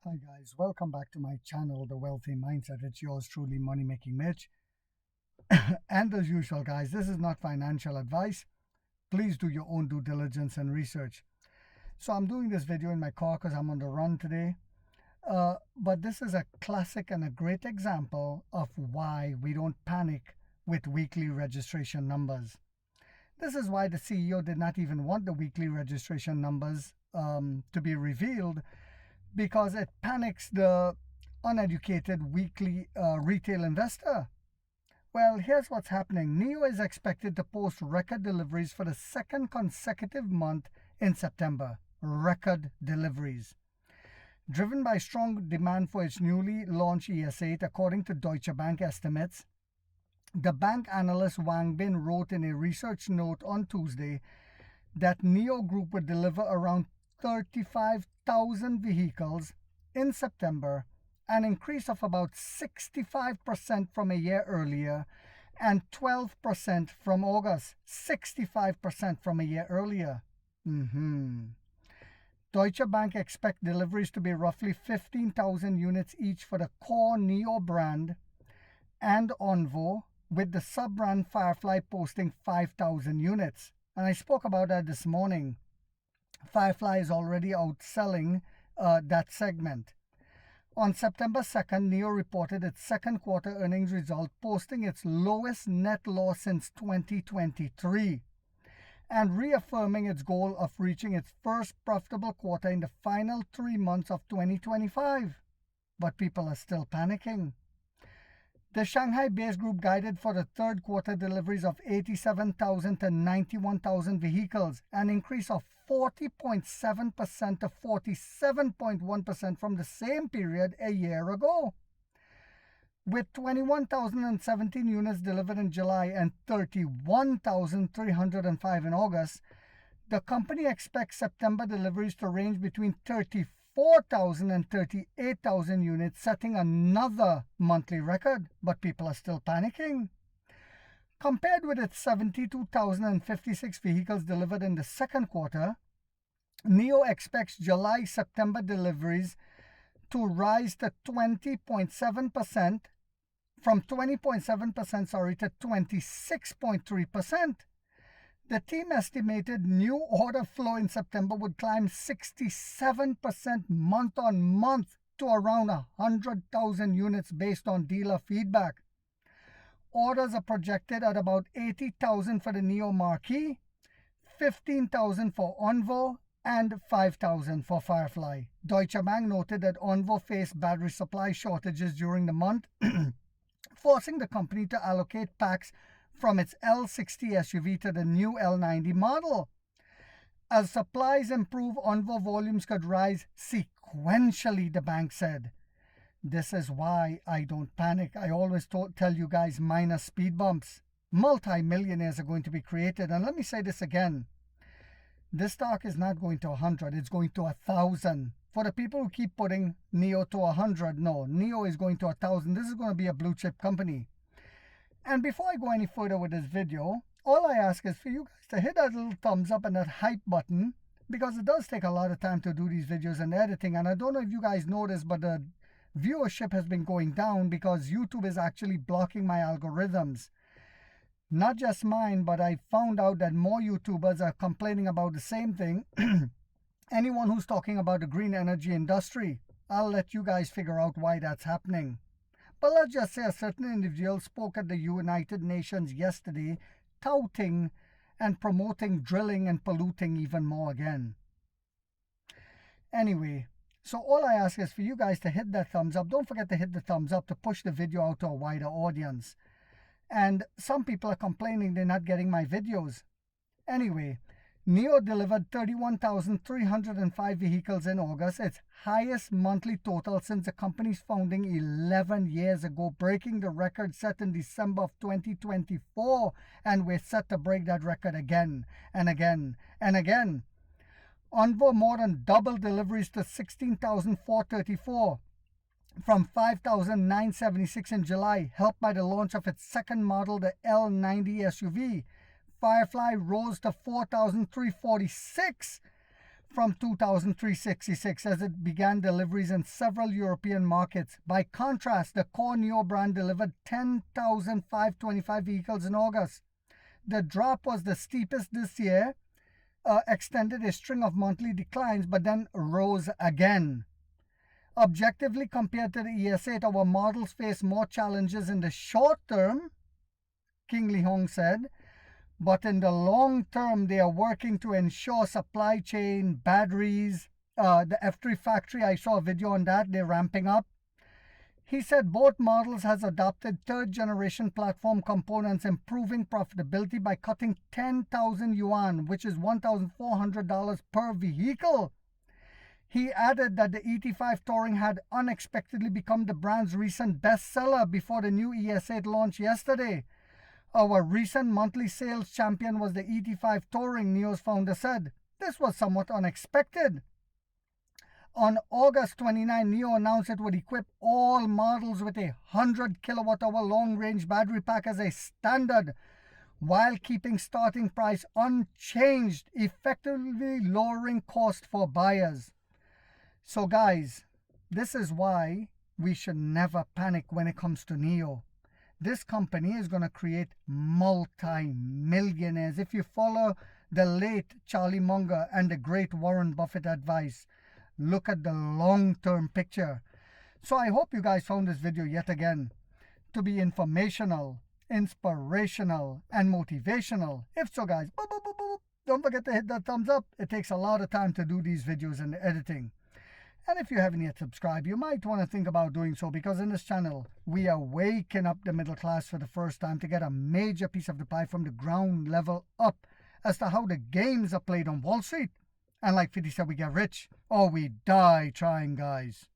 Hi guys, welcome back to my channel, The Wealthy Mindset. It's yours truly, Money Making Mitch. And as usual, guys, this is not financial advice. Please do your own due diligence and research. So I'm doing this video in my car because I'm on the run today. But this is a classic and a great example of why we don't panic with weekly registration numbers. This is why the CEO did not even want the weekly registration numbers to be revealed, because it panics the uneducated weekly retail investor. Well, here's what's happening. NIO is expected to post record deliveries for the second consecutive month in September. Record deliveries. Driven by strong demand for its newly launched ES8, according to Deutsche Bank estimates. The bank analyst Wang Bin wrote in a research note on Tuesday that NIO Group would deliver around 35,000 vehicles in September, an increase of about 65% from a year earlier and 12% from August, 65% from a year earlier. Deutsche Bank expects deliveries to be roughly 15,000 units each for the core NIO brand and Onvo, with the sub-brand Firefly posting 5,000 units. And I spoke about that this morning. Firefly is already outselling that segment. On September 2nd, NIO reported its second quarter earnings result, posting its lowest net loss since 2023 and reaffirming its goal of reaching its first profitable quarter in the final 3 months of 2025. But people are still panicking. The Shanghai-based group guided for the third quarter deliveries of 87,000 to 91,000 vehicles, an increase of 40.7% to 47.1% from the same period a year ago. With 21,017 units delivered in July and 31,305 in August, the company expects September deliveries to range between 34,000 and 38,000 units, setting another monthly record, but people are still panicking. Compared with its 72,056 vehicles delivered in the second quarter, NIO expects July-September deliveries to rise to 20.7%, from 20.7%, to 26.3%. The team estimated new order flow in September would climb 67% month on month to around 100,000 units based on dealer feedback. Orders are projected at about 80,000 for the NIO Marquee, 15,000 for Onvo, and 5,000 for Firefly. Deutsche Bank noted that Onvo faced battery supply shortages during the month, forcing the company to allocate packs from its L60 SUV to the new L90 model. As supplies improve, Onvo volumes could rise sequentially, the bank said. This is why I don't panic. I always tell you guys, minus speed bumps. Multi-millionaires are going to be created. And let me say this again. This stock is not going to 100. It's going to 1,000. For the people who keep putting NIO to 100, no. NIO is going to 1,000. This is going to be a blue chip company. And before I go any further with this video, all I ask is for you guys to hit that little thumbs up and that hype button, because it does take a lot of time to do these videos and editing. And I don't know if you guys noticed, but the viewership has been going down because YouTube is actually blocking my algorithms. Not just mine, but I found out that more YouTubers are complaining about the same thing. Anyone who's talking about the green energy industry, I'll let you guys figure out why that's happening. But let's just say a certain individual spoke at the United Nations yesterday, touting and promoting drilling and polluting even more again. Anyway, so all I ask is for you guys to hit that thumbs up. Don't forget to hit the thumbs up to push the video out to a wider audience. And some people are complaining they're not getting my videos. Anyway, NIO delivered 31,305 vehicles in August, its highest monthly total since the company's founding 11 years ago, breaking the record set in December of 2024. And we're set to break that record again and again and again. Onvo more than doubled deliveries to 16,434 from 5,976 in July, helped by the launch of its second model, the L90 SUV. Firefly rose to 4,346 from 2,366 as it began deliveries in several European markets. By contrast, the core Neo brand delivered 10,525 vehicles in August. The drop was the steepest this year, extended a string of monthly declines, but then rose again. Objectively, compared to the ES8, our models face more challenges in the short term, King Li Hong said, but in the long term, they are working to ensure supply chain, batteries, the F3 factory, I saw a video on that, they're ramping up. He said both models has adopted third generation platform components, improving profitability by cutting 10,000 yuan, which is $1,400 per vehicle. He added that the ET5 Touring had unexpectedly become the brand's recent bestseller before the new ES8 launched yesterday. Our recent monthly sales champion was the ET5 Touring, Neo's founder said. This was somewhat unexpected. On August 29, Neo announced it would equip all models with a 100 kilowatt-hour long-range battery pack as a standard, while keeping starting price unchanged, effectively lowering cost for buyers. So guys, this is why we should never panic when it comes to Neo. This company is going to create multi-millionaires. If you follow the late Charlie Munger and the great Warren Buffett advice, look at the long-term picture. So I hope you guys found this video yet again to be informational, inspirational, and motivational. If so, guys, don't forget to hit that thumbs up. It takes a lot of time to do these videos and the editing. And if you haven't yet subscribed, you might want to think about doing so, because in this channel, we are waking up the middle class for the first time to get a major piece of the pie from the ground level up as to how the games are played on Wall Street. And like 50 said, we get rich or we die trying, guys.